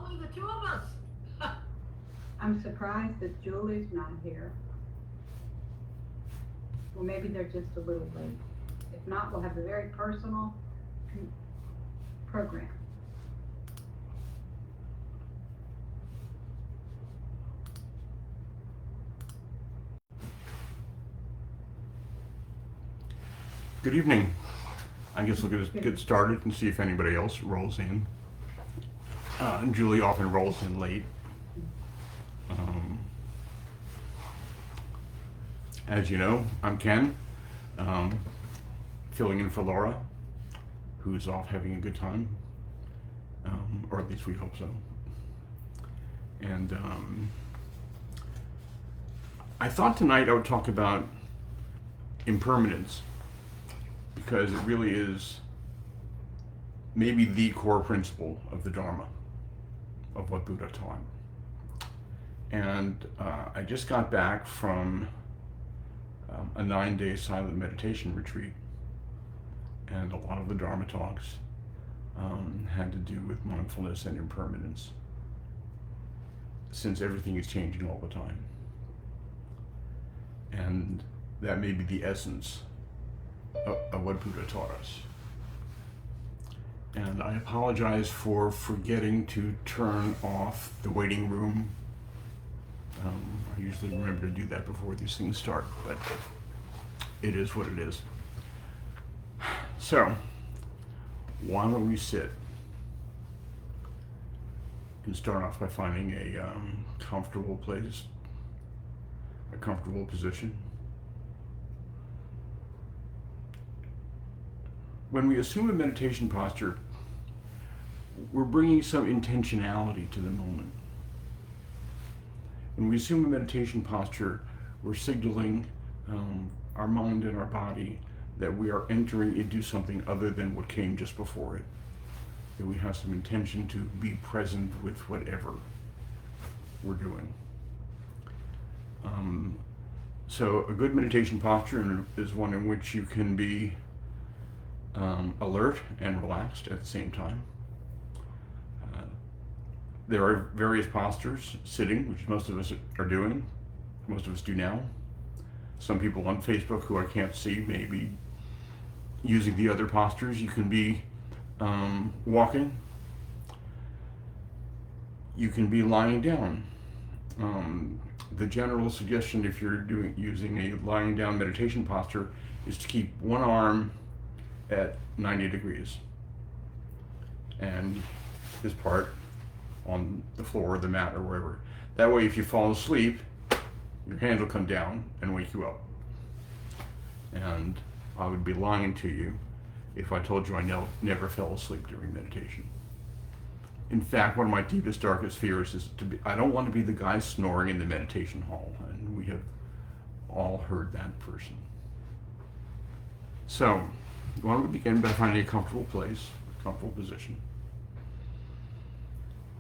only the two of us. I'm surprised that Julie's not here. Well, maybe they're just a little late. If not, we'll have a very personal program. Good evening. I guess we'll get started and see if anybody else rolls in. Julie often rolls in late. As you know, I'm Ken, filling in for Laura, who's off having a good time, or at least we hope so. And I thought tonight I would talk about impermanence, because it really is maybe the core principle of the Dharma, of what Buddha taught. And I just got back from a 9-day silent meditation retreat, and a lot of the Dharma talks had to do with mindfulness and impermanence, since everything is changing all the time. And that may be the essence of what Buddha taught us. And I apologize for forgetting to turn off the waiting room. I usually remember to do that before these things start, but it is what it is. So, why don't we sit? You can start off by finding a comfortable place, a comfortable position. When we assume a meditation posture, we're bringing some intentionality to the moment. When we assume a meditation posture, we're signaling our mind and our body that we are entering into something other than what came just before it. That we have some intention to be present with whatever we're doing. So a good meditation posture is one in which you can be alert and relaxed at the same time. There are various postures, sitting, which most of us are doing, most of us do now. Some people on Facebook who I can't see may be using the other postures. You can be walking. You can be lying down. The general suggestion, if you're using a lying down meditation posture, is to keep one arm at 90 degrees and this part on the floor or the mat or wherever. That way, if you fall asleep, your hand will come down and wake you up. And I would be lying to you if I told you I never fell asleep during meditation. In fact, one of my deepest, darkest fears is I don't want to be the guy snoring in the meditation hall, and we have all heard that person. So, why don't we begin by finding a comfortable place, a comfortable position,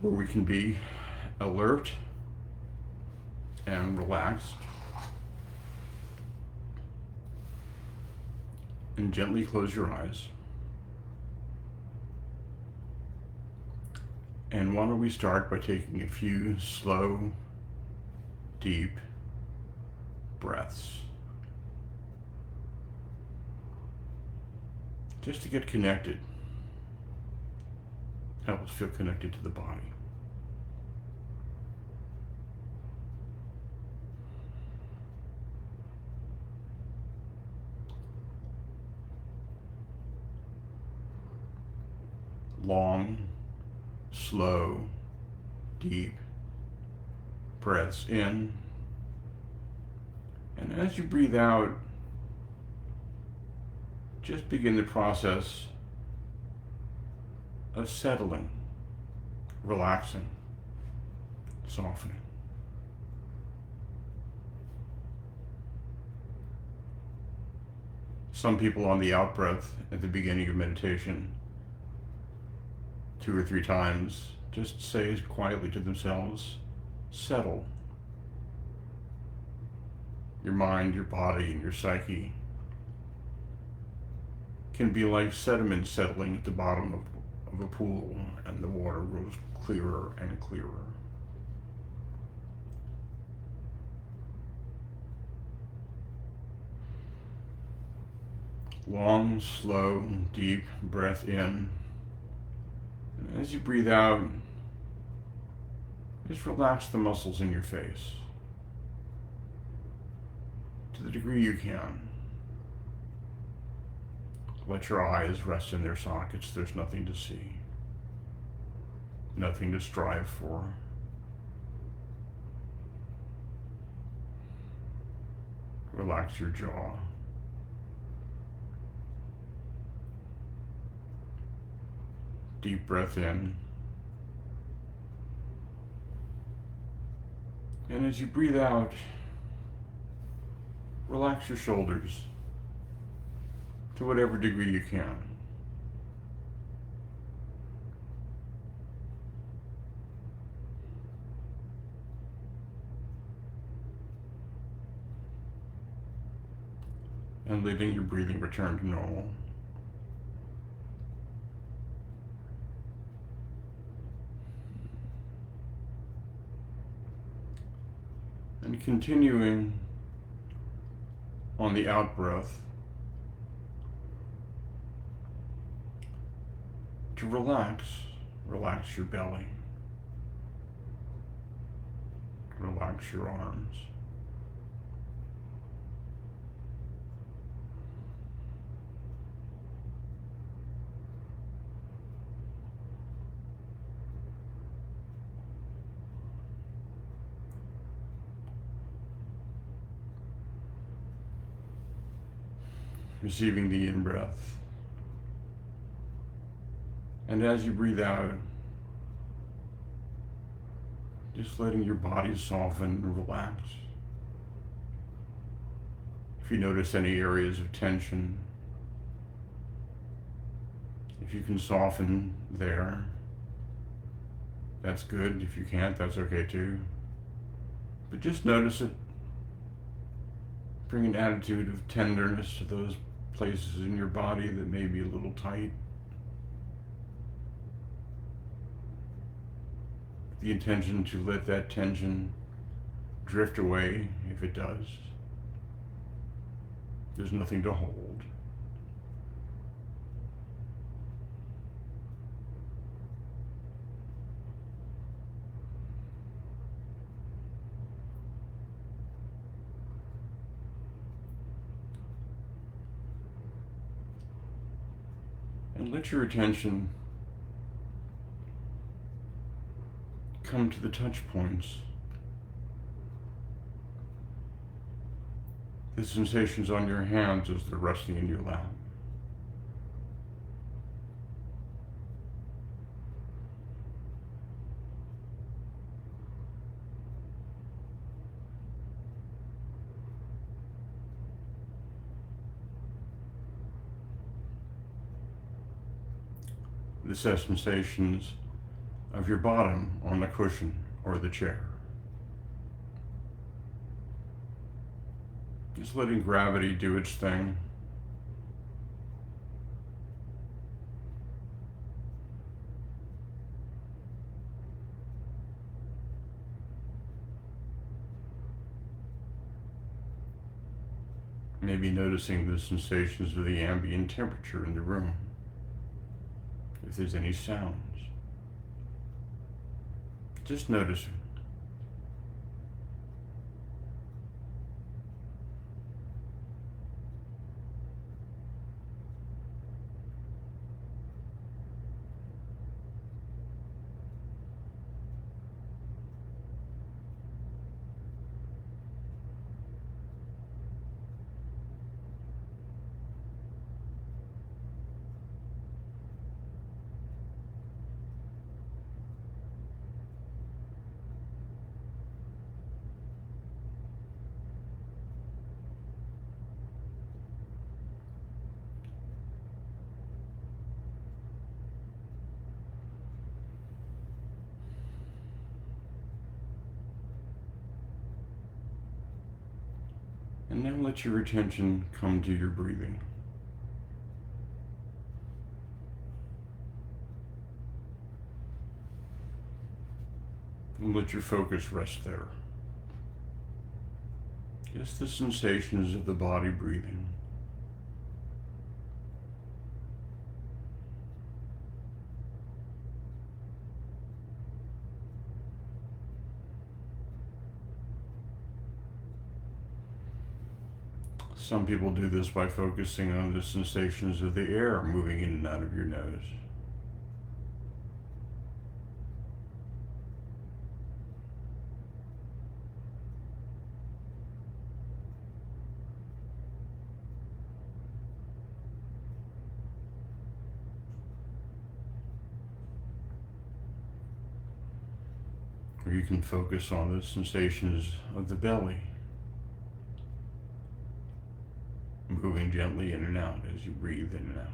where we can be alert and relaxed, and gently close your eyes. And why don't we start by taking a few slow, deep breaths, just to get connected, help us feel connected to the body. Long, slow, deep breaths in. And as you breathe out, just begin the process of settling, relaxing, softening. Some people on the out breath at the beginning of meditation, 2 or 3 times, just say quietly to themselves, settle. Your mind, your body, and your psyche can be like sediment settling at the bottom of a pool, and the water goes clearer and clearer. Long, slow, deep breath in. And as you breathe out, just relax the muscles in your face to the degree you can. Let your eyes rest in their sockets. There's nothing to see, nothing to strive for. Relax your jaw. Deep breath in. And as you breathe out, relax your shoulders to whatever degree you can. And letting your breathing return to normal. And continuing on the out breath to relax your belly, relax your arms. Receiving the in-breath. And as you breathe out, just letting your body soften and relax. If you notice any areas of tension, if you can soften there, that's good. If you can't, that's okay too. But just notice it. Bring an attitude of tenderness to those places in your body that may be a little tight. The intention to let that tension drift away if it does. There's nothing to hold. And let your attention come to the touch points, the sensations on your hands as they're resting in your lap. The sensations of your bottom on the cushion or the chair. Just letting gravity do its thing. Maybe noticing the sensations of the ambient temperature in the room. If there's any sounds, just noticing. And now let your attention come to your breathing. And let your focus rest there. Just the sensations of the body breathing. Some people do this by focusing on the sensations of the air moving in and out of your nose. Or you can focus on the sensations of the belly, moving gently in and out as you breathe in and out.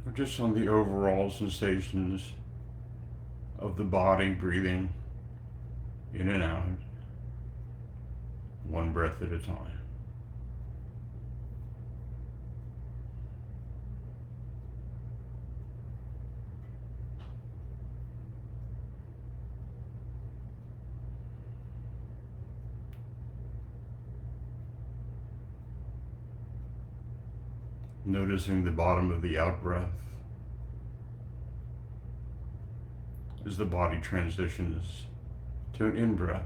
Or just on the overall sensations of the body breathing in and out, one breath at a time. Noticing the bottom of the out breath as the body transitions to an in breath.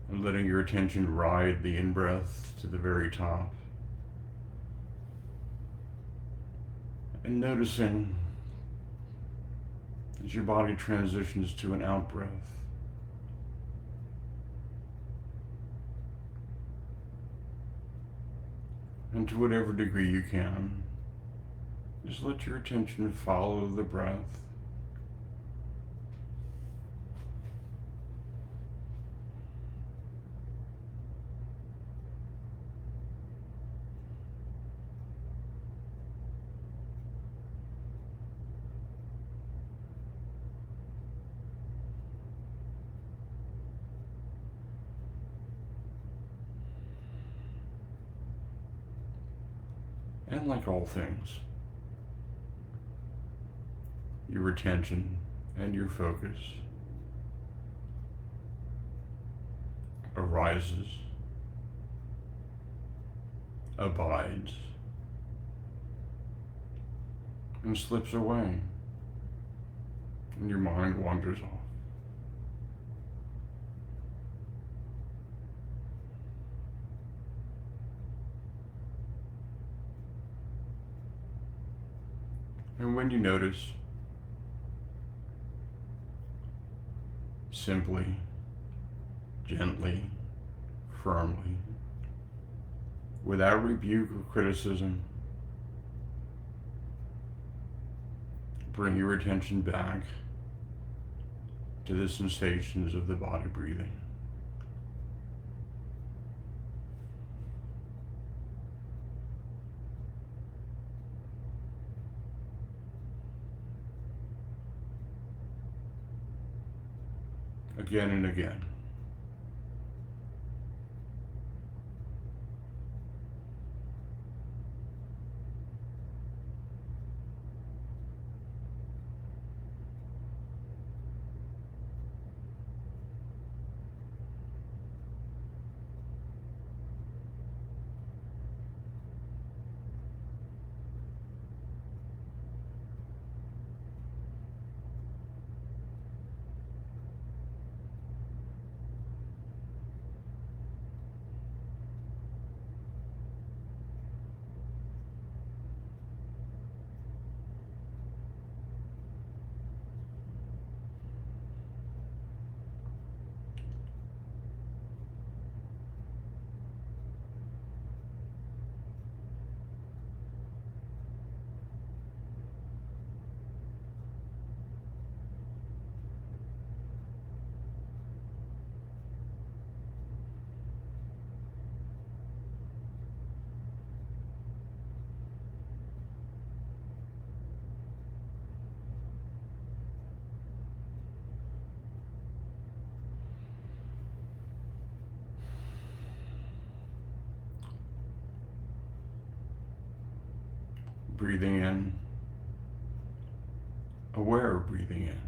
And letting your attention ride the in breath to the very top. And noticing as your body transitions to an out breath. And to whatever degree you can, just let your attention follow the breath. And like all things, your attention and your focus arises, abides, and slips away, and your mind wanders off. And when you notice, simply, gently, firmly, without rebuke or criticism, bring your attention back to the sensations of the body breathing. Again and again. breathing in, aware of breathing in.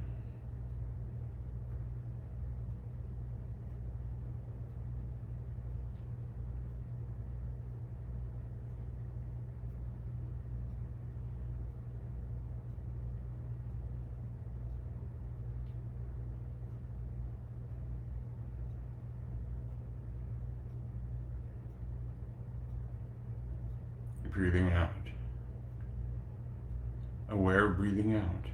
Breathing out. Aware of breathing out.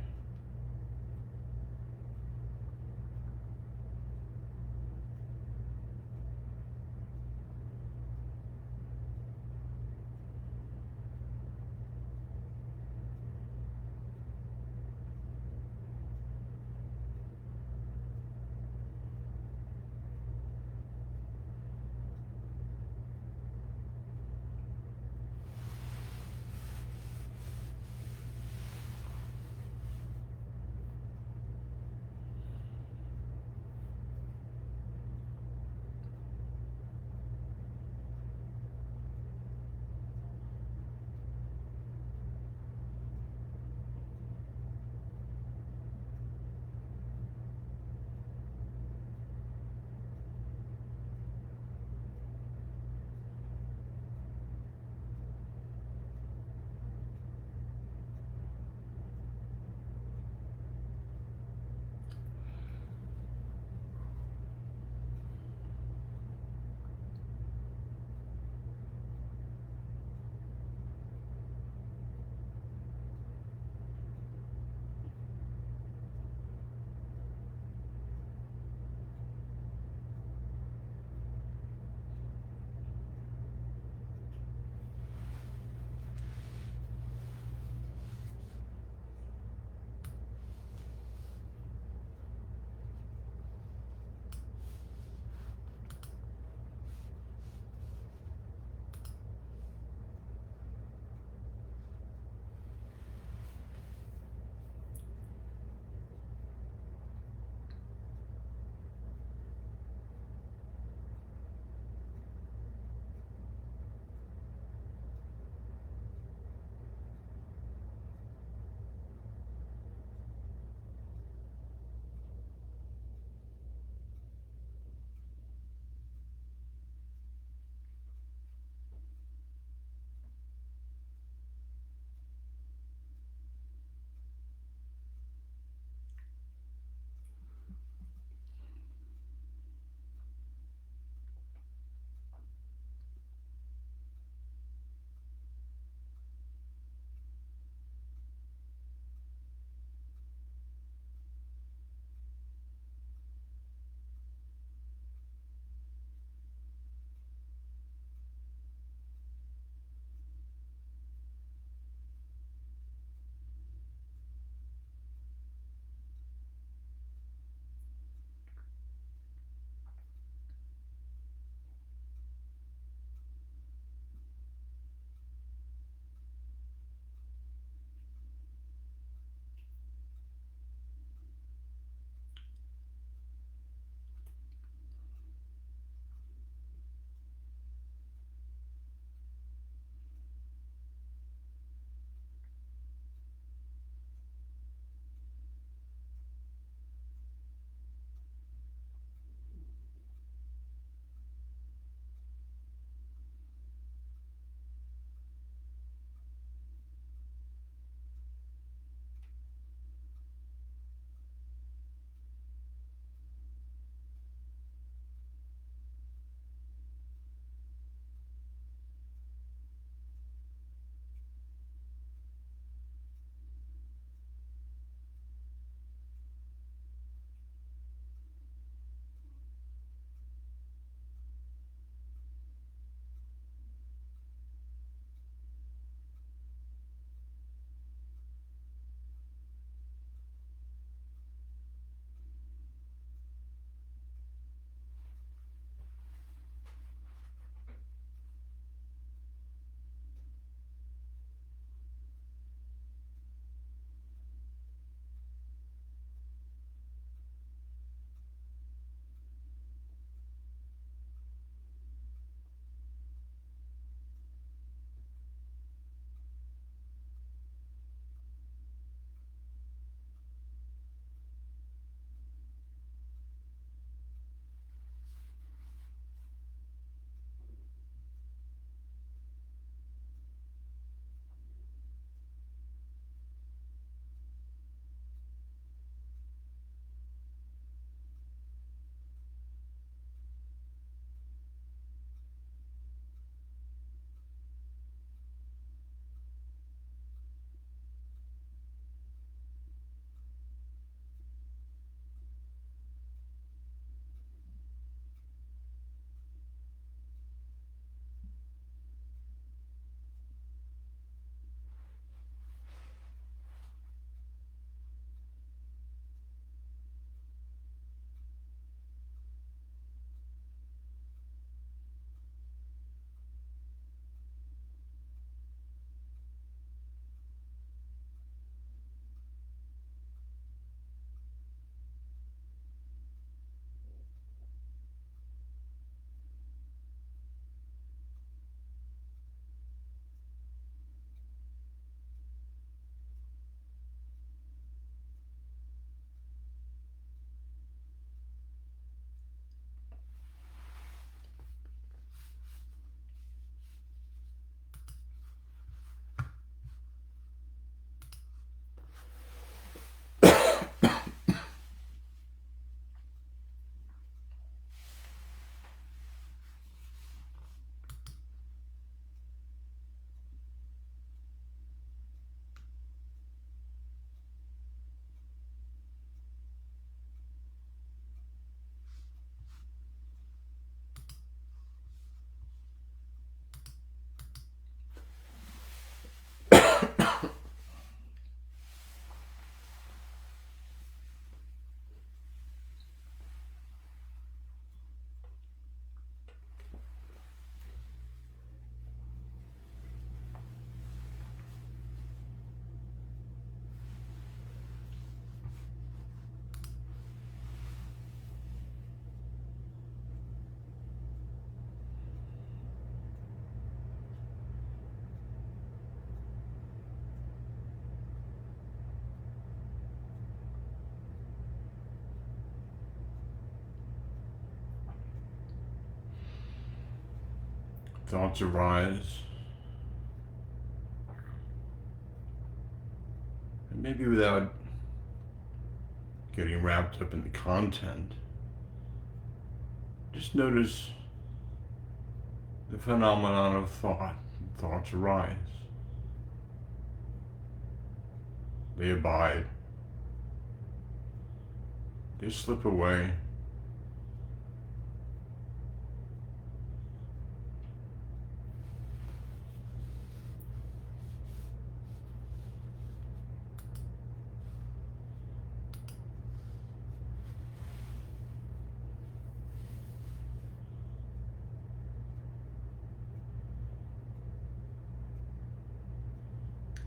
thoughts arise, and maybe without getting wrapped up in the content, just notice the phenomenon of thought. Thoughts arise. They abide. They slip away.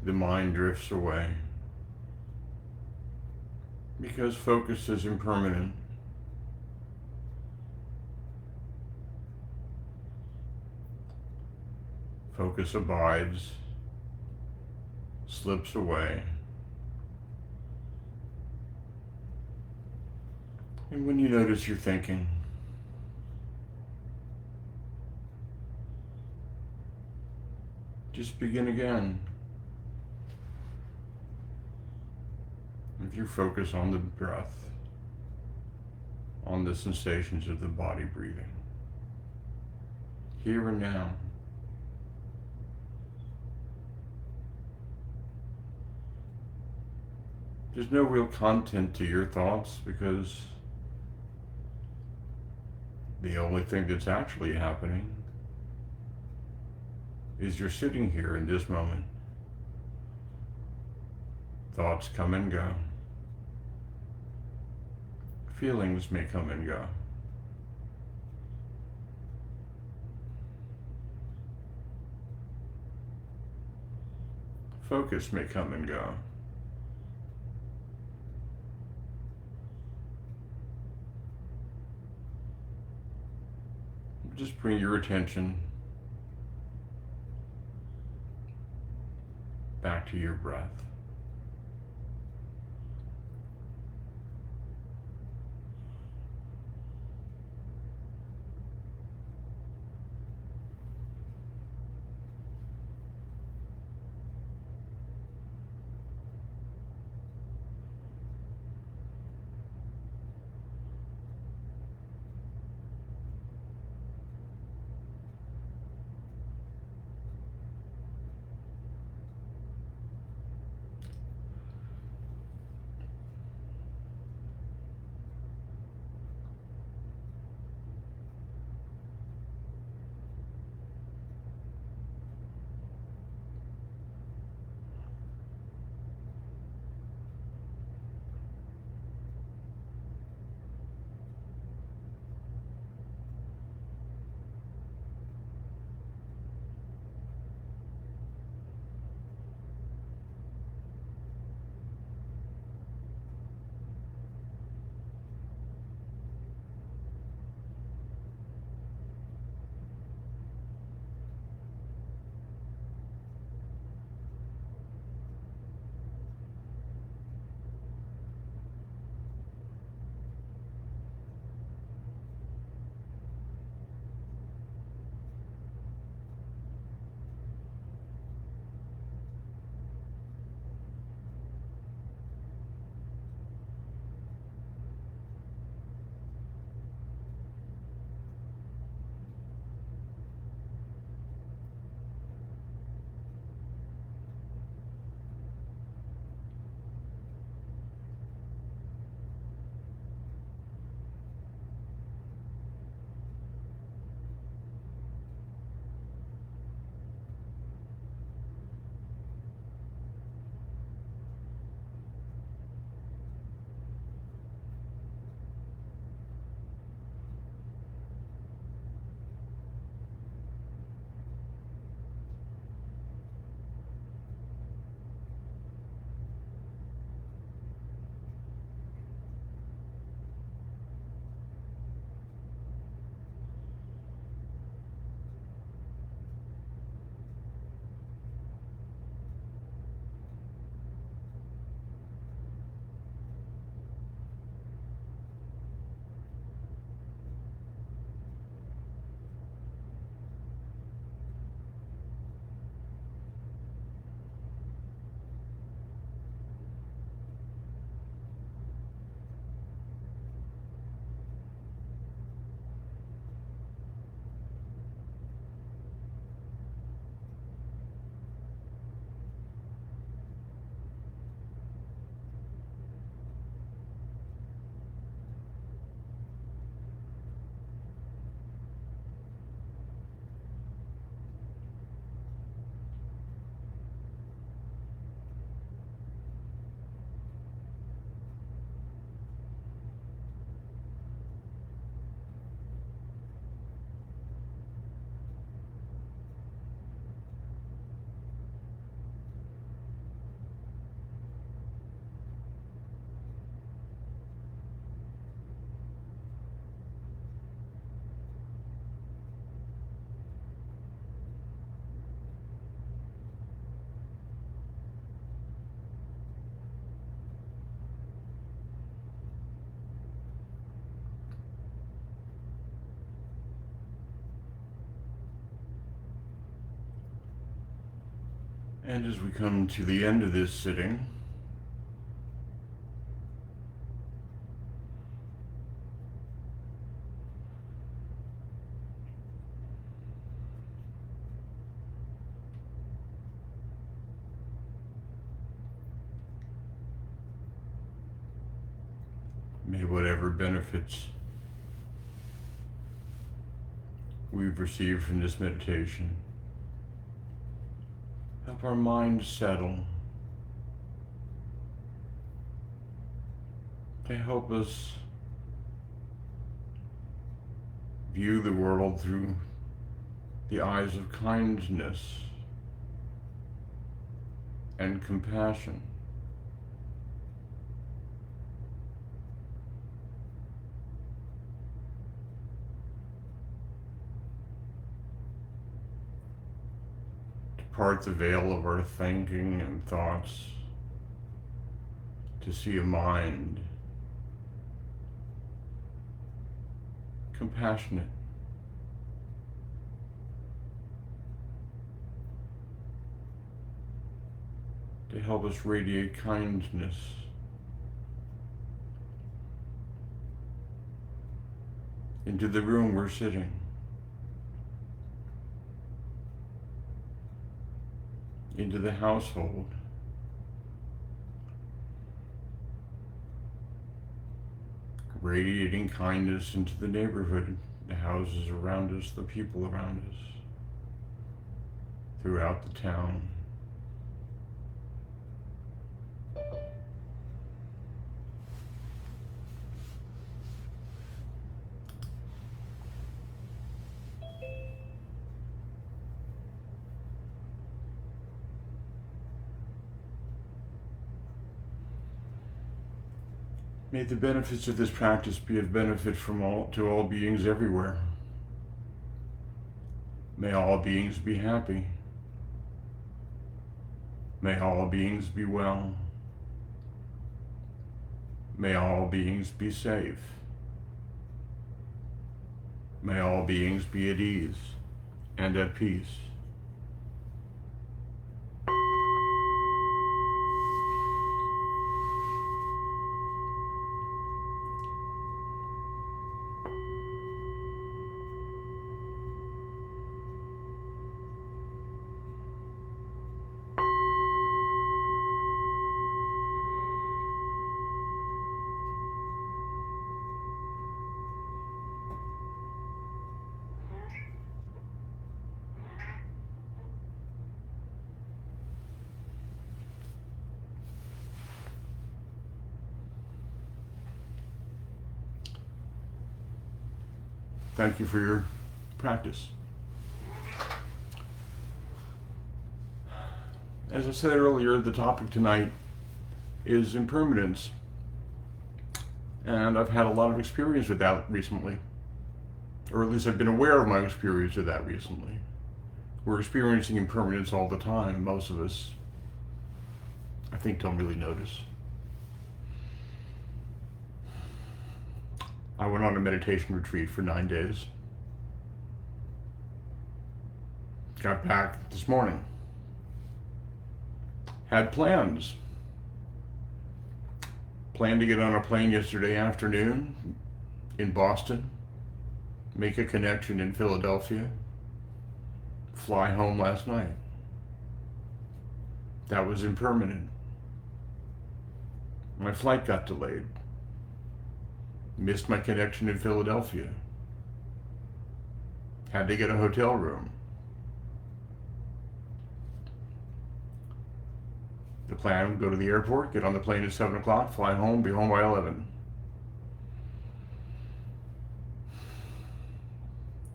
The mind drifts away because focus is impermanent. Focus abides, slips away. And when you notice you're thinking, just begin again. With your focus on the breath, on the sensations of the body breathing, here and now. There's no real content to your thoughts because the only thing that's actually happening is you're sitting here in this moment. Thoughts come and go. Feelings may come and go. Focus may come and go. Just bring your attention back to your breath. And as we come to the end of this sitting, may whatever benefits we've received from this meditation help our mind settle, to help us view the world through the eyes of kindness and compassion. To part the veil of our thinking and thoughts, to see a mind compassionate, to help us radiate kindness, into the room we're sitting, into the household, radiating kindness into the neighborhood, the houses around us, the people around us, throughout the town. May the benefits of this practice be of benefit to all beings everywhere. May all beings be happy. May all beings be well. May all beings be safe. May all beings be at ease and at peace. Thank you for your practice. As I said earlier, the topic tonight is impermanence. And I've had a lot of experience with that recently. Or at least I've been aware of my experience with that recently. We're experiencing impermanence all the time. Most of us, I think, don't really notice. I went on a meditation retreat for 9 days. Got back this morning. Had plans. Planned to get on a plane yesterday afternoon in Boston, make a connection in Philadelphia, fly home last night. That was impermanent. My flight got delayed. Missed my connection in Philadelphia. Had to get a hotel room. The plan would go to the airport, get on the plane at 7 o'clock, fly home, be home by 11.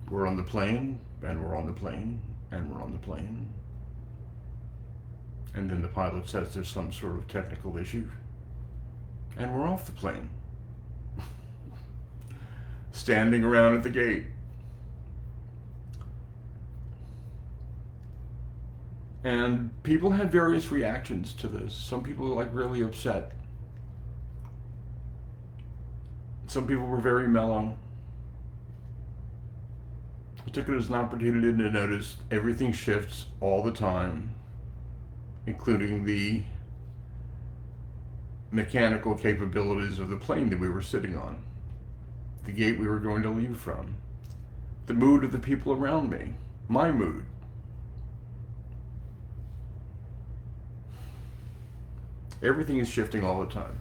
We're on the plane, and we're on the plane, and we're on the plane. And then the pilot says there's some sort of technical issue, and we're off the plane. Standing around at the gate. And people had various reactions to this. Some people were like really upset. Some people were very mellow. I took it as an opportunity to notice everything shifts all the time. including the mechanical capabilities of the plane that we were sitting on, the gate we were going to leave from, the mood of the people around me, my mood. Everything is shifting all the time.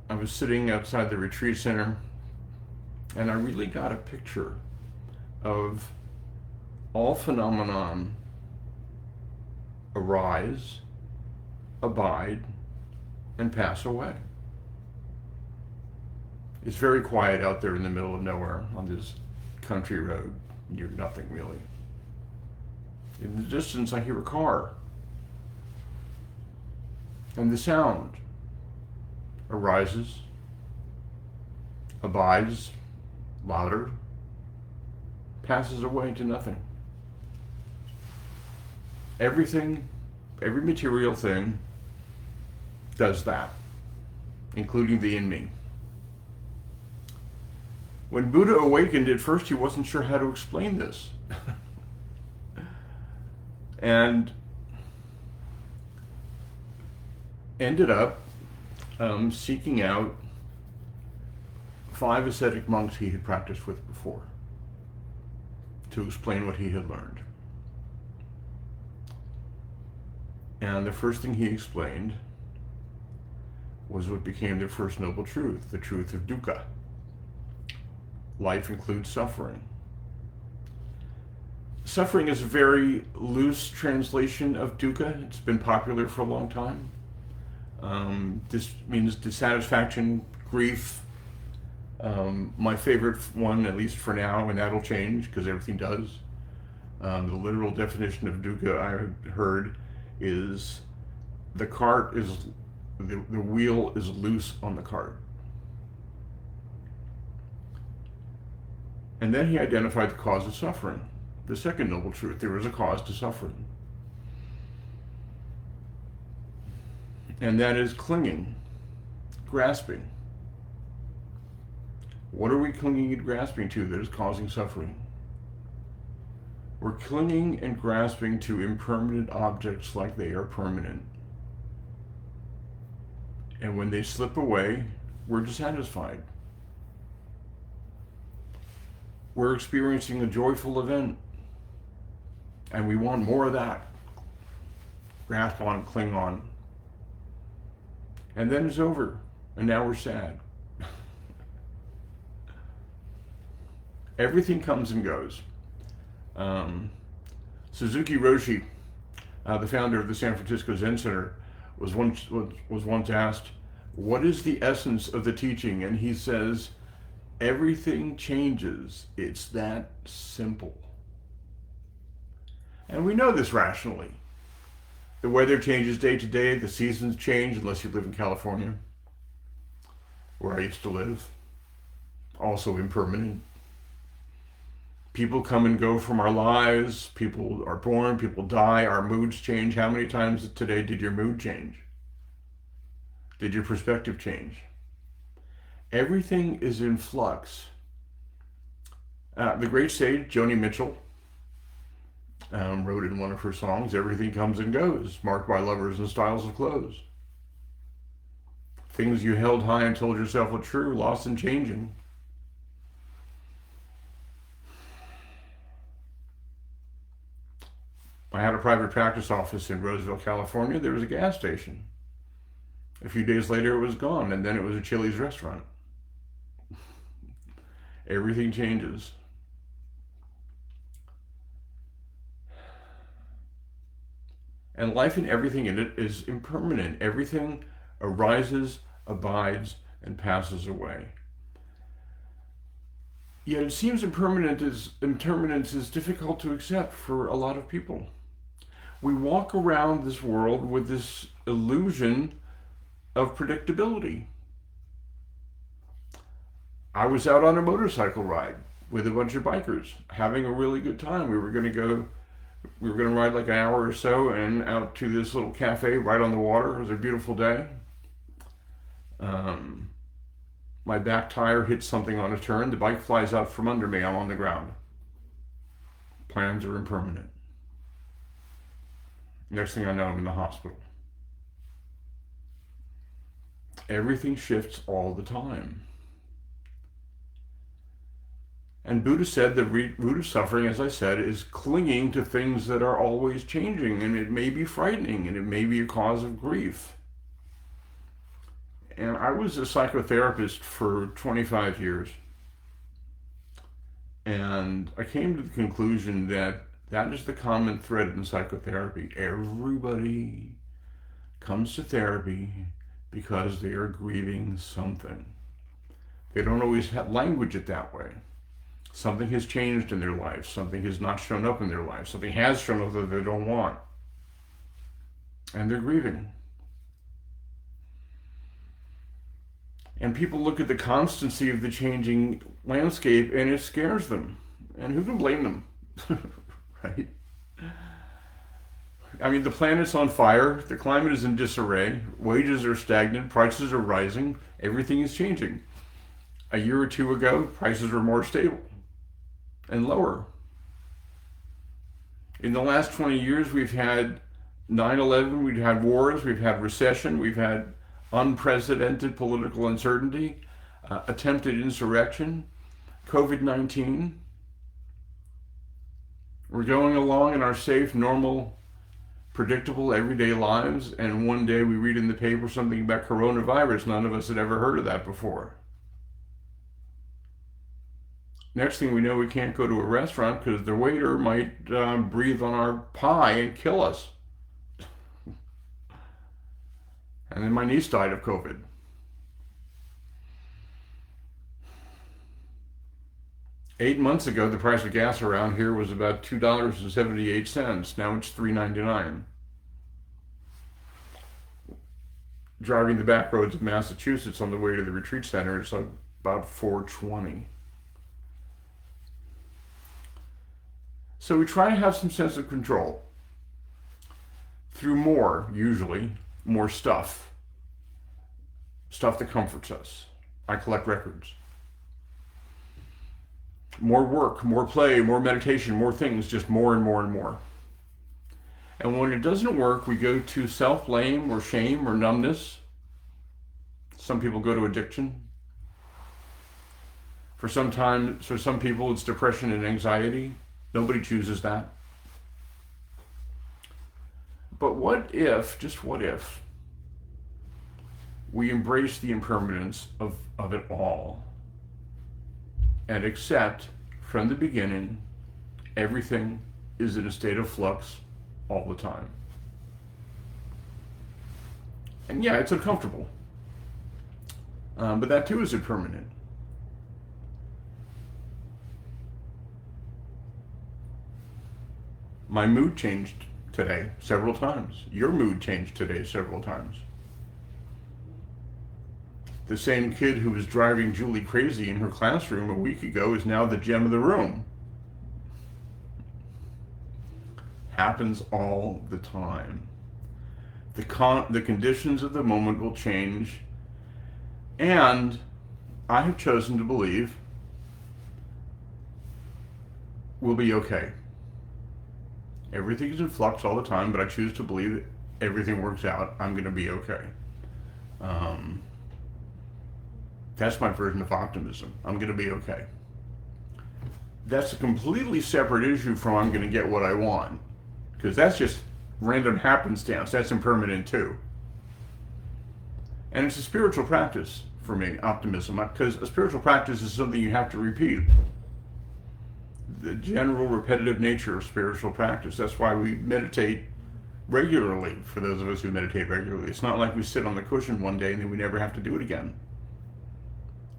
I was sitting outside the retreat center, and I really got a picture of all phenomenon arise, abide, and pass away. It's very quiet out there in the middle of nowhere on this country road. You hear nothing really. In the distance, I hear a car. And the sound arises, abides, louder, passes away to nothing. Everything, every material thing does that, including the in me. When Buddha awakened, at first he wasn't sure how to explain this. And ended up seeking out 5 ascetic monks he had practiced with before to explain what he had learned. And the first thing he explained was what became the first noble truth, the truth of dukkha. Life includes suffering. Suffering is a very loose translation of dukkha. It's been popular for a long time. This means dissatisfaction, grief. My favorite one, at least for now, and that'll change because everything does. The literal definition of dukkha I heard is the wheel is loose on the cart. And then he identified the cause of suffering. The second noble truth, there is a cause to suffering. And that is clinging, grasping. What are we clinging and grasping to that is causing suffering? We're clinging and grasping to impermanent objects like they are permanent. And when they slip away, we're dissatisfied. We're experiencing a joyful event, and we want more of that. Grasp on, cling on. And then it's over, and now we're sad. Everything comes and goes. Suzuki Roshi, the founder of the San Francisco Zen Center, was once asked, "What is the essence of the teaching?" And he says, "Everything changes. It's that simple." And we know this rationally. The weather changes day to day. The seasons change, unless you live in California, where I used to live. Also impermanent. People come and go from our lives. People are born, people die, our moods change. How many times today did your mood change? Did your perspective change? Everything is in flux. The great sage, Joni Mitchell, wrote in one of her songs, "Everything comes and goes, marked by lovers and styles of clothes. Things you held high and told yourself were true, lost and changing." I had a private practice office in Roseville, California. There was a gas station. A few days later, it was gone, and then it was a Chili's restaurant. Everything changes. And life and everything in it is impermanent. Everything arises, abides, and passes away. Yet it seems impermanence is difficult to accept for a lot of people. We walk around this world with this illusion of predictability. I was out on a motorcycle ride with a bunch of bikers, having a really good time. We were going to ride like an hour or so and out to this little cafe right on the water. It was a beautiful day. My back tire hits something on a turn. The bike flies out from under me. I'm on the ground. Plans are impermanent. Next thing I know, I'm in the hospital. Everything shifts all the time. And Buddha said the root of suffering, as I said, is clinging to things that are always changing, and it may be frightening, and it may be a cause of grief. And I was a psychotherapist for 25 years. And I came to the conclusion that that is the common thread in psychotherapy. Everybody comes to therapy because they are grieving something. They don't always language it that way. Something has changed in their life. Something has not shown up in their life. Something has shown up that they don't want. And they're grieving. And people look at the constancy of the changing landscape and it scares them. And who can blame them? Right? I mean, the planet's on fire. The climate is in disarray. Wages are stagnant. Prices are rising. Everything is changing. A year or two ago, prices were more stable and lower. In the last 20 years, we've had 9/11, we've had wars, we've had recession, we've had unprecedented political uncertainty, attempted insurrection, COVID-19. We're going along in our safe, normal, predictable, everyday lives, and one day we read in the paper something about coronavirus. None of us had ever heard of that before. Next thing we know, we can't go to a restaurant because the waiter might breathe on our pie and kill us. And then my niece died of COVID. Eight months ago, the price of gas around here was about $2.78. Now it's $3.99. Driving the back roads of Massachusetts on the way to the retreat center, it's about $4.20. So we try to have some sense of control through usually more stuff that comforts us. I collect records. More work, more play, more meditation, more things, just more and more and more. And when it doesn't work, we go to self-blame or shame or numbness. Some people go to addiction. For some people, it's depression and anxiety. Nobody chooses that. But what if, just what if, we embrace the impermanence of it all and accept from the beginning everything is in a state of flux all the time? And yeah, it's uncomfortable. But that too is impermanent. My mood changed today several times. Your mood changed today several times. The same kid who was driving Julie crazy in her classroom a week ago is now the gem of the room. Happens all the time. The conditions of the moment will change, and I have chosen to believe we'll be okay. Everything is in flux all the time, but I choose to believe that everything works out. I'm going to be okay. That's my version of optimism. I'm going to be okay. That's a completely separate issue from I'm going to get what I want, because that's just random happenstance. That's impermanent too. And it's a spiritual practice for me, optimism, because a spiritual practice is something you have to repeat. The general repetitive nature of spiritual practice. That's why we meditate regularly, for those of us who meditate regularly. It's not like we sit on the cushion one day and then we never have to do it again.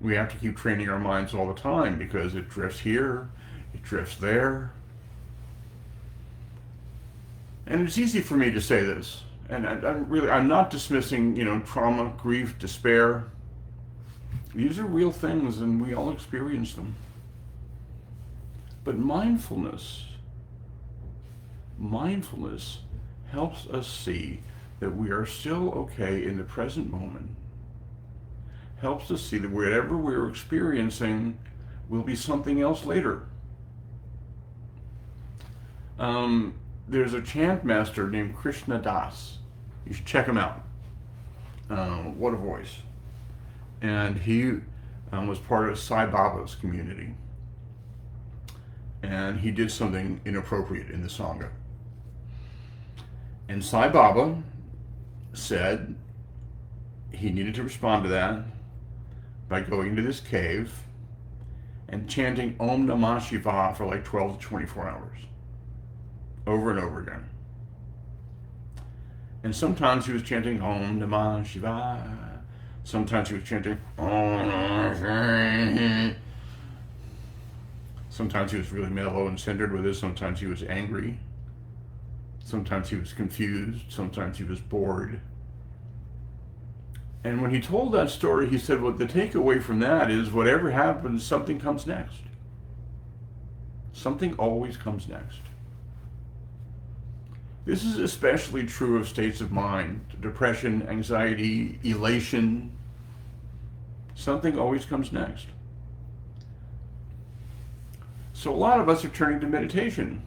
We have to keep training our minds all the time because it drifts here, it drifts there. And it's easy for me to say this. And I'm not dismissing, trauma, grief, despair. These are real things and we all experience them. But mindfulness helps us see that we are still okay in the present moment. Helps us see that whatever we're experiencing will be something else later. There's a chant master named Krishna Das. You should check him out. What a voice. And he was part of Sai Baba's community. And he did something inappropriate in the Sangha. And Sai Baba said he needed to respond to that by going into this cave and chanting Om Namah Shivaya for like 12 to 24 hours. Over and over again. And sometimes he was chanting Om Namah Shivaya. Sometimes he was chanting Om Namah Shivaya. Sometimes he was really mellow and centered with it. Sometimes he was angry. Sometimes he was confused. Sometimes he was bored. And when he told that story, he said, well, the takeaway from that is whatever happens, something comes next. Something always comes next. This is especially true of states of mind, depression, anxiety, elation. Something always comes next. So a lot of us are turning to meditation.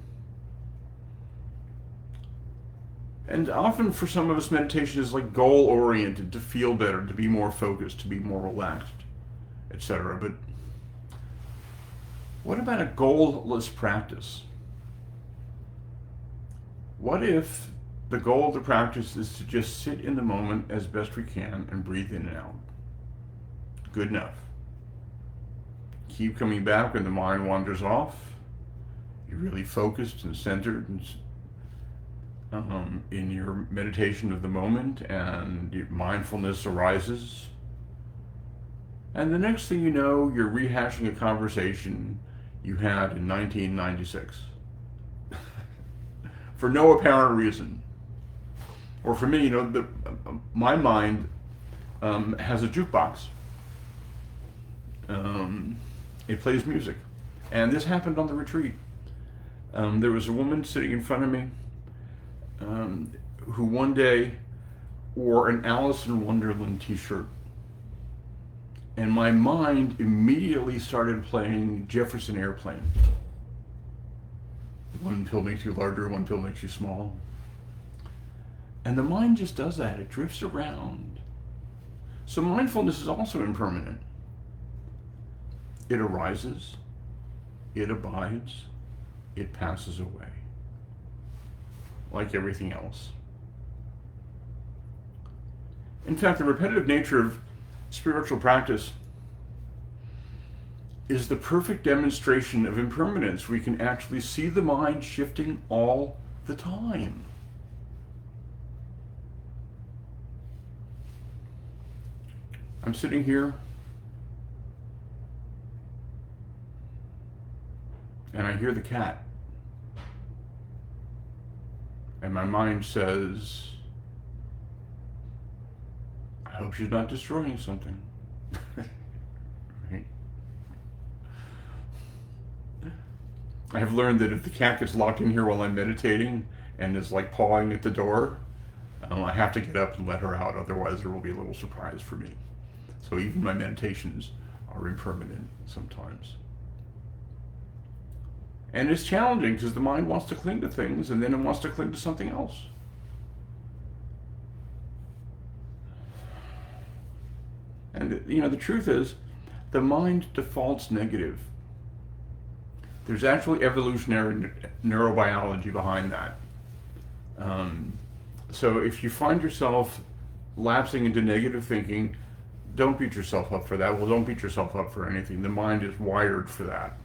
And often for some of us, meditation is like goal-oriented, to feel better, to be more focused, to be more relaxed, etc. But what about a goalless practice? What if the goal of the practice is to just sit in the moment as best we can and breathe in and out? Good enough. Keep coming back when the mind wanders off. You're really focused and centered and in your meditation of the moment, and your mindfulness arises. And the next thing you know, you're rehashing a conversation you had in 1996 for no apparent reason. Or for me, my mind has a jukebox. It plays music. And this happened on the retreat. There was a woman sitting in front of me who one day wore an Alice in Wonderland t-shirt. And my mind immediately started playing Jefferson Airplane. One pill makes you larger, one pill makes you small. And the mind just does that. It drifts around. So mindfulness is also impermanent. It arises, it abides, it passes away. Like everything else. In fact, the repetitive nature of spiritual practice is the perfect demonstration of impermanence. We can actually see the mind shifting all the time. I'm sitting here and I hear the cat. And my mind says, I hope she's not destroying something. Right? I have learned that if the cat gets locked in here while I'm meditating and is like pawing at the door, I have to get up and let her out, otherwise there will be a little surprise for me. So even my meditations are impermanent sometimes. And it's challenging because the mind wants to cling to things and then it wants to cling to something else. And the truth is, the mind defaults negative. There's actually evolutionary neurobiology behind that. So if you find yourself lapsing into negative thinking, don't beat yourself up for that. Well, don't beat yourself up for anything. The mind is wired for that.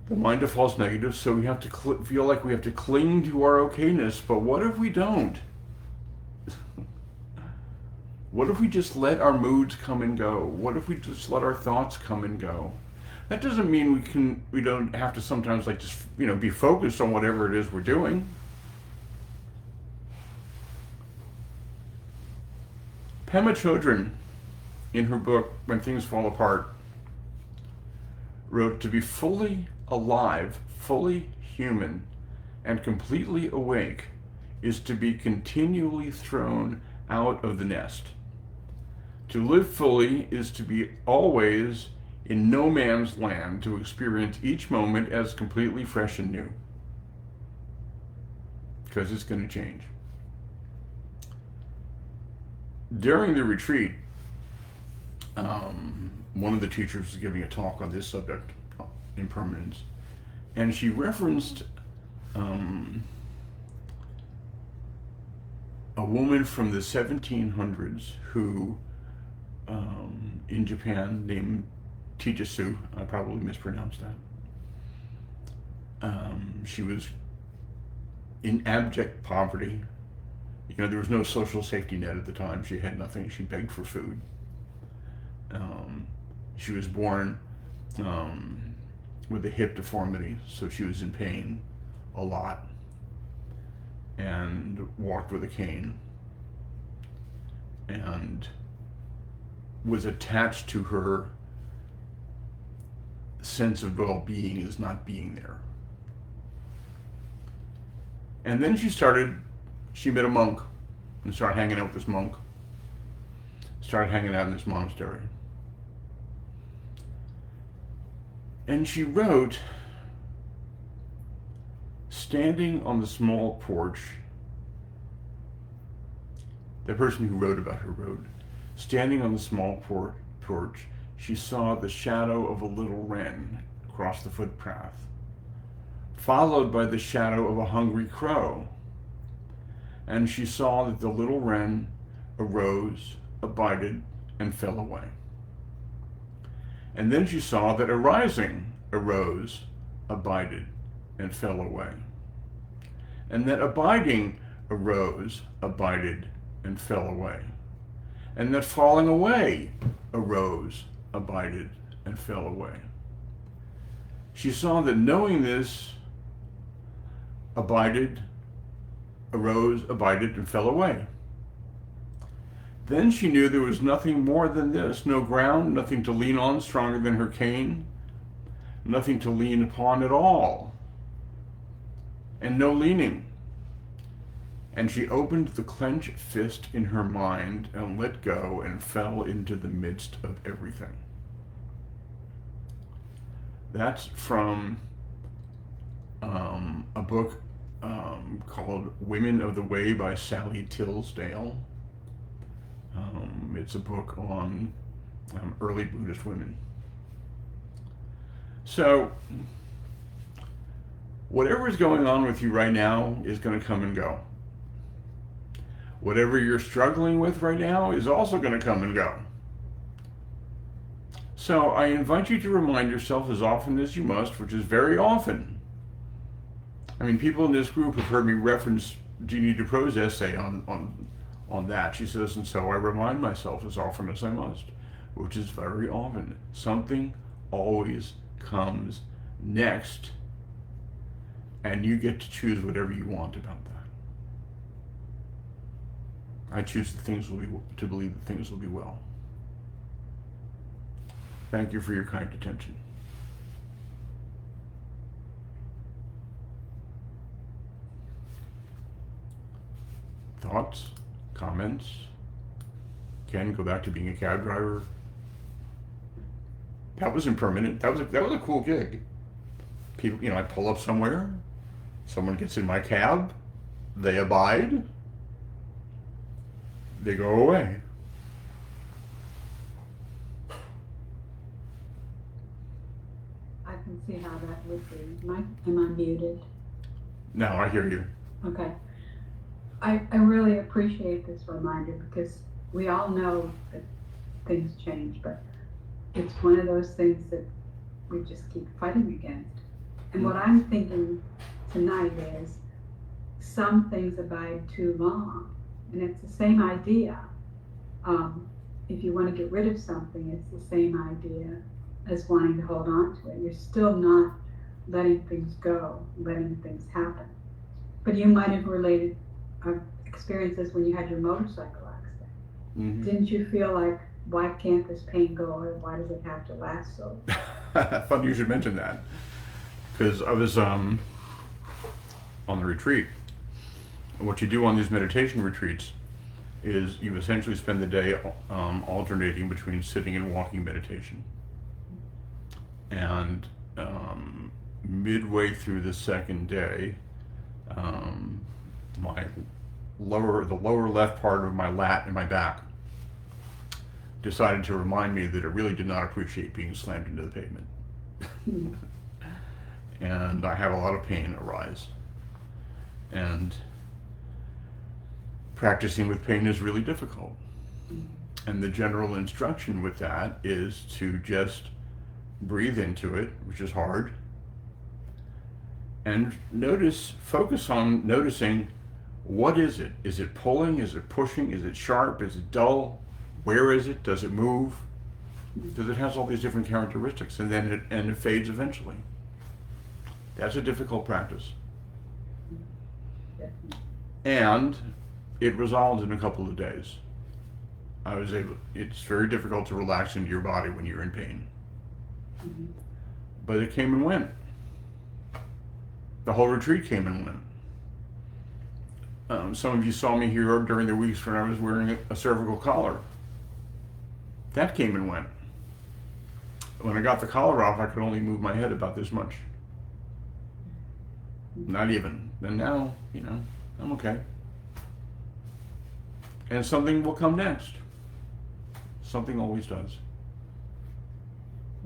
The mind defaults negative, so we have to feel like we have to cling to our okayness. But what if we don't? What if we just let our moods come and go? What if we just let our thoughts come and go? That doesn't mean we don't have to sometimes be focused on whatever it is we're doing. Pema Chodron, in her book When Things Fall Apart, wrote, to be fully alive, fully human, and completely awake is to be continually thrown out of the nest. To live fully is to be always in no man's land to experience each moment as completely fresh and new. Because it's going to change. During the retreat, one of the teachers was giving a talk on this subject, impermanence, and she referenced a woman from the 1700s who, in Japan, named Tijasu, I probably mispronounced that. She was in abject poverty. You know, there was no social safety net at the time. She had nothing. She begged for food. She was born with a hip deformity, so she was in pain a lot and walked with a cane and was attached to her sense of well-being as not being there. And then she met a monk and started hanging out with this monk. Started hanging out in this monastery. And she wrote, standing on the small porch, the person who wrote about her wrote, standing on the small porch, she saw the shadow of a little wren across the footpath, followed by the shadow of a hungry crow. And she saw that the little wren arose, abided, and fell away. And then she saw that arising arose, abided, and fell away. And that abiding arose, abided, and fell away. And that falling away arose, abided, and fell away. She saw that knowing this abided, arose, abided, and fell away. Then she knew there was nothing more than this, no ground, nothing to lean on stronger than her cane, nothing to lean upon at all, and no leaning. And she opened the clenched fist in her mind and let go and fell into the midst of everything. That's from a book called Women of the Way by Sally Tisdale. It's a book on early Buddhist women. So, whatever is going on with you right now is going to come and go. Whatever you're struggling with right now is also going to come and go. So, I invite you to remind yourself as often as you must, which is very often. I mean, people in this group have heard me reference Jeannie Dupro's essay on that. She says, and so I remind myself as often as I must, which is very often. Something always comes next, and you get to choose whatever you want about that. I choose to believe that things will be well. Thank you for your kind attention. Thoughts? Comments? Ken, go back to being a cab driver. That was impermanent. That was a cool gig. People, I pull up somewhere, someone gets in my cab, they abide, they go away. I can see how that would be. Am I muted? No, I hear you. Okay. I really appreciate this reminder because we all know that things change, but it's one of those things that we just keep fighting against. And what I'm thinking tonight is some things abide too long. And it's the same idea. If you want to get rid of something, it's the same idea as wanting to hold on to it. You're still not letting things go, letting things happen. But you might have related experiences when you had your motorcycle accident. Mm-hmm. Didn't you feel like, why can't this pain go, or why does it have to last so long? Funny you should mention that, because I was on the retreat. What you do on these meditation retreats is you essentially spend the day alternating between sitting and walking meditation. And midway through the second day, um, the lower left part of my lat and my back decided to remind me that it really did not appreciate being slammed into the pavement. Hmm. And I had a lot of pain arise. And practicing with pain is really difficult. And the general instruction with that is to just breathe into it, which is hard, and focus on noticing, what is it? Is it pulling? Is it pushing? Is it sharp? Is it dull? Where is it? Does it move? Because it has all these different characteristics, and then it fades eventually. That's a difficult practice. Definitely. And it resolved in a couple of days. It's very difficult to relax into your body when you're in pain. Mhm. But it came and went. The whole retreat came and went. Some of you saw me here during the weeks when I was wearing a cervical collar. That came and went. When I got the collar off, I could only move my head about this much. Not even. And now, I'm okay. And something will come next. Something always does.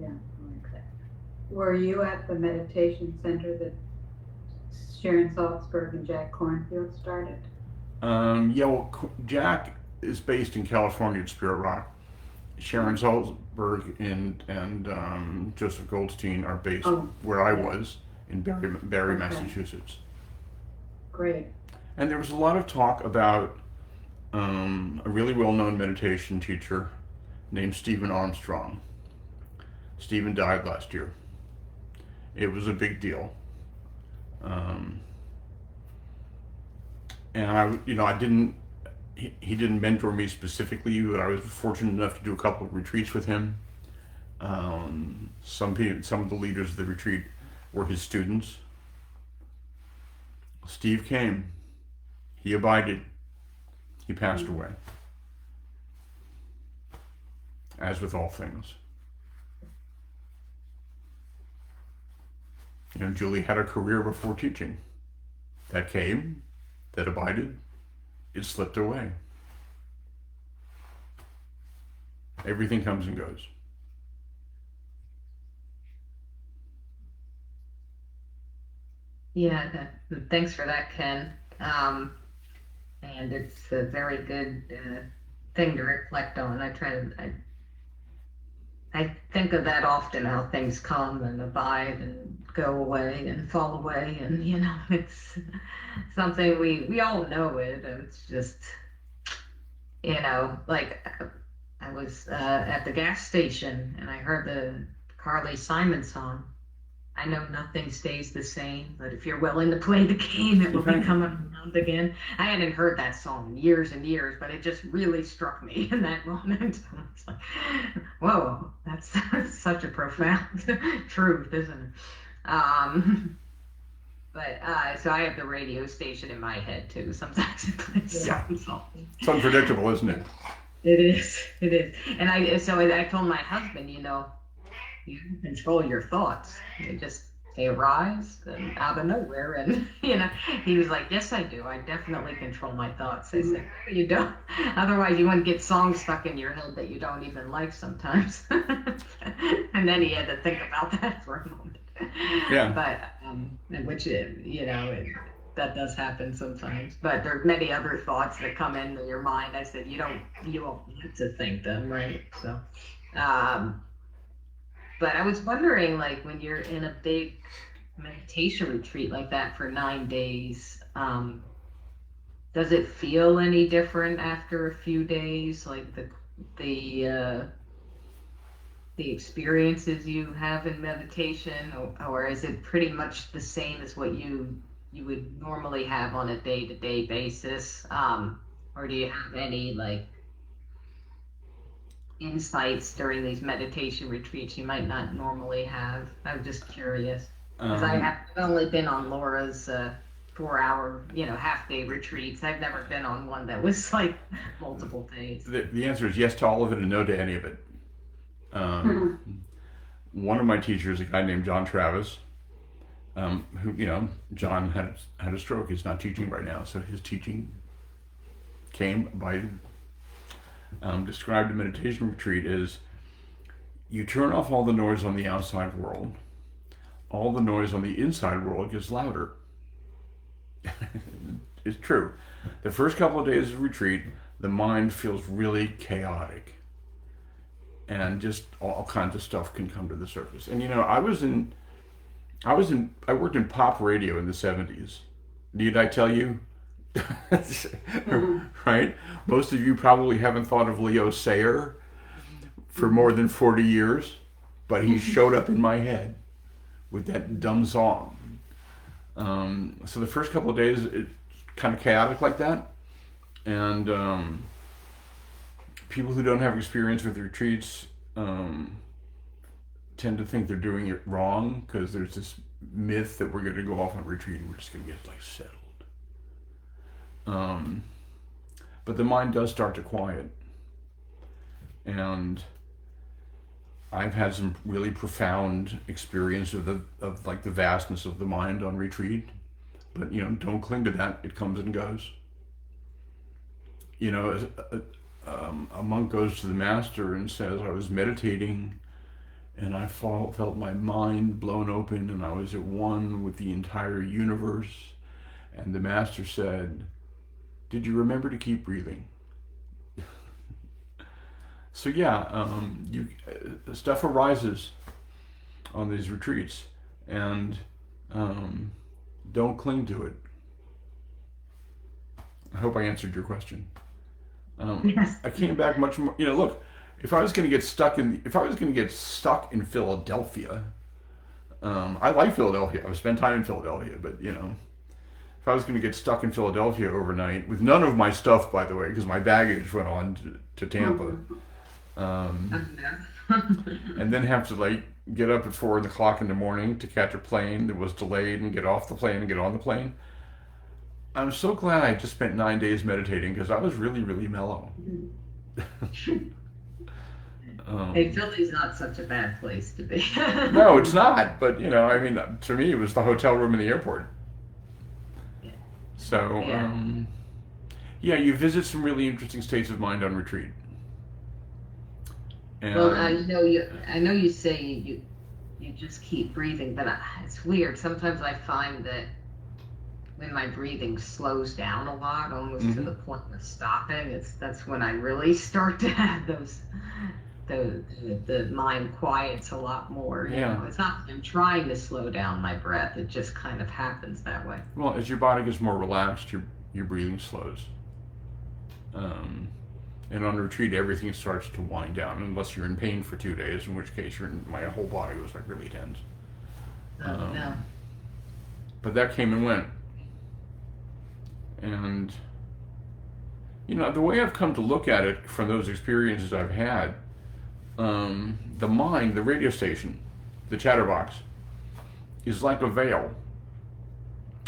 Yeah, I like that. Were you at the meditation center that Sharon Salzberg and Jack Cornfield started? Jack is based in California at Spirit Rock. Sharon Salzberg and Joseph Goldstein are based where I was in Barre, Okay. Massachusetts. Great. And there was a lot of talk about a really well-known meditation teacher named Stephen Armstrong. Stephen died last year. It was a big deal. And he didn't mentor me specifically, but I was fortunate enough to do a couple of retreats with him. Some of the leaders of the retreat were his students. Steve came. He abided. He passed away. As with all things. Julie had a career before teaching. That came, that abided, it slipped away. Everything comes and goes. Yeah, thanks for that, Ken. And it's a very good thing to reflect on. I think of that often, how things come and abide and go away and fall away, and it's something we all know it, and it's just like I was at the gas station and I heard the Carly Simon song. I know nothing stays the same, but if you're willing to play the game, it will come around again. I hadn't heard that song in years and years, but it just really struck me in that moment. It's like, whoa, that's such a profound truth, isn't it? So I have the radio station in my head too. Sometimes it plays certain songs. It's unpredictable, isn't it? It is. And I told my husband, you can control your thoughts. They arise and out of nowhere. And, he was like, yes, I do. I definitely control my thoughts. I said, no, you don't. Otherwise, you wouldn't get songs stuck in your head that you don't even like sometimes. And then he had to think about that for a moment. Yeah. But, that does happen sometimes. But there are many other thoughts that come into your mind. I said, you won't want to think them, right? So, but I was wondering, like, when you're in a big meditation retreat like that for 9 days, does it feel any different after a few days? Like the experiences you have in meditation, or is it pretty much the same as what you would normally have on a day-to-day basis? Or do you have any like insights during these meditation retreats you might not normally have? I'm just curious because I've only been on Laura's 4-hour, half-day retreats. I've never been on one that was like multiple days. The answer is yes to all of it and no to any of it. one of my teachers, a guy named John Travis, who, John had a stroke. He's not teaching right now, so his teaching came by described a meditation retreat as you turn off all the noise on the outside world, all the noise on the inside world gets louder. It's true. The first couple of days of retreat, the mind feels really chaotic, and just all kinds of stuff can come to the surface. And I worked in pop radio in the 70s. Need I tell you? Right? Most of you probably haven't thought of Leo Sayer for more than 40 years, but he showed up in my head with that dumb song. So the first couple of days, it's kind of chaotic like that. And people who don't have experience with retreats tend to think they're doing it wrong, because there's this myth that we're going to go off on retreat and we're just going to get settled. But the mind does start to quiet. And I've had some really profound experience of the vastness of the mind on retreat. But don't cling to that. It comes and goes. A monk goes to the master and says, I was meditating and I felt my mind blown open and I was at one with the entire universe. And the master said, did you remember to keep breathing? So stuff arises on these retreats, and don't cling to it. I hope I answered your question. Yes. I came back much more. Look, if I was going to get stuck in Philadelphia, I like Philadelphia. I've spent time in Philadelphia, but if I was going to get stuck in Philadelphia overnight with none of my stuff, by the way, because my baggage went on to Tampa, and then have to get up at 4 o'clock in the morning to catch a plane that was delayed and get off the plane and get on the plane. I'm so glad I just spent 9 days meditating, because I was really, really mellow. Hey, Philly's not such a bad place to be. No, it's not. But to me, it was the hotel room in the airport. Yeah. So, you visit some really interesting states of mind on retreat. And Well, I know you say you just keep breathing, but it's weird. Sometimes I find that when my breathing slows down a lot, almost to the point of stopping, that's when I really start to have the mind quiets a lot more. It's not that I'm trying to slow down my breath; it just kind of happens that way. Well, as your body gets more relaxed, your breathing slows. And on retreat, everything starts to wind down, unless you're in pain for 2 days, in which case my whole body was really tense. No. But that came and went. And, the way I've come to look at it from those experiences I've had, the mind, the radio station, the chatterbox, is like a veil.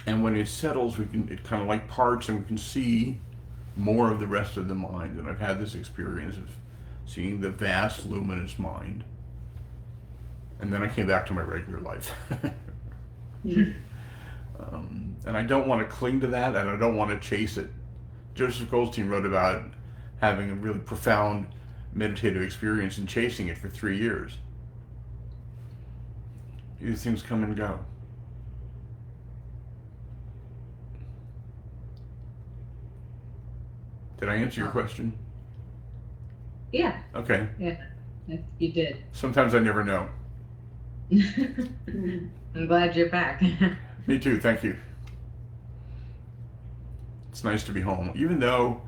And when it settles, it kind of parts, and we can see more of the rest of the mind. And I've had this experience of seeing the vast, luminous mind. And then I came back to my regular life. And I don't want to cling to that, and I don't want to chase it. Joseph Goldstein wrote about having a really profound meditative experience and chasing it for 3 years. These things come and go. Did I answer your question? Yeah. Okay. Yeah. You did. Sometimes I never know. I'm glad you're back. Me too, thank you. It's nice to be home. Even though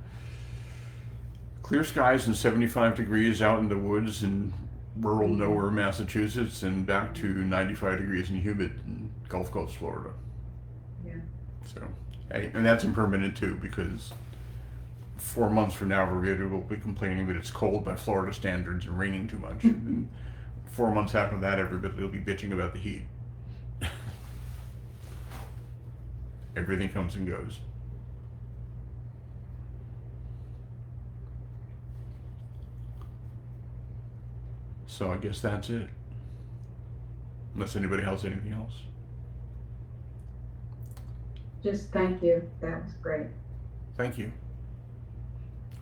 clear skies and 75 degrees out in the woods in rural nowhere, Massachusetts, and back to 95 degrees and humid in Gulf Coast, Florida. Yeah. So, hey, and that's impermanent too, because 4 months from now, we'll be complaining that it's cold by Florida standards and raining too much. And then 4 months after that, everybody will be bitching about the heat. Everything comes and goes. So I guess that's it. unless anybody has anything else. Just thank you. That was great. Thank you.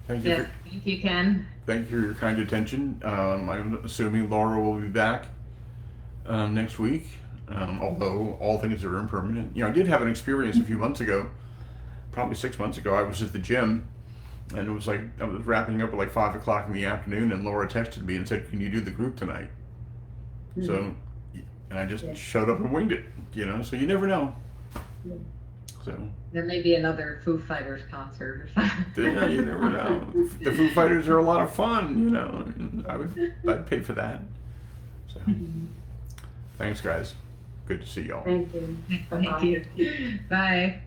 Thank you. Yes, thank you, Ken. Thank you for your kind attention. I'm assuming Laura will be back next week, although all things are impermanent. You know, I did have an experience a few months ago, probably 6 months ago. I was at the gym, and it was like I was wrapping up at like 5 o'clock in the afternoon, and Laura texted me and said, "Can you do the group tonight?" So, and I just showed up and winged it. You know, so you never know. Yeah. So. There may be another Foo Fighters concert or something. Yeah, you never know. The Foo Fighters are a lot of fun, you know. I'd pay for that. So, thanks, guys. Good to see y'all. Thank you. Thank you. Bye.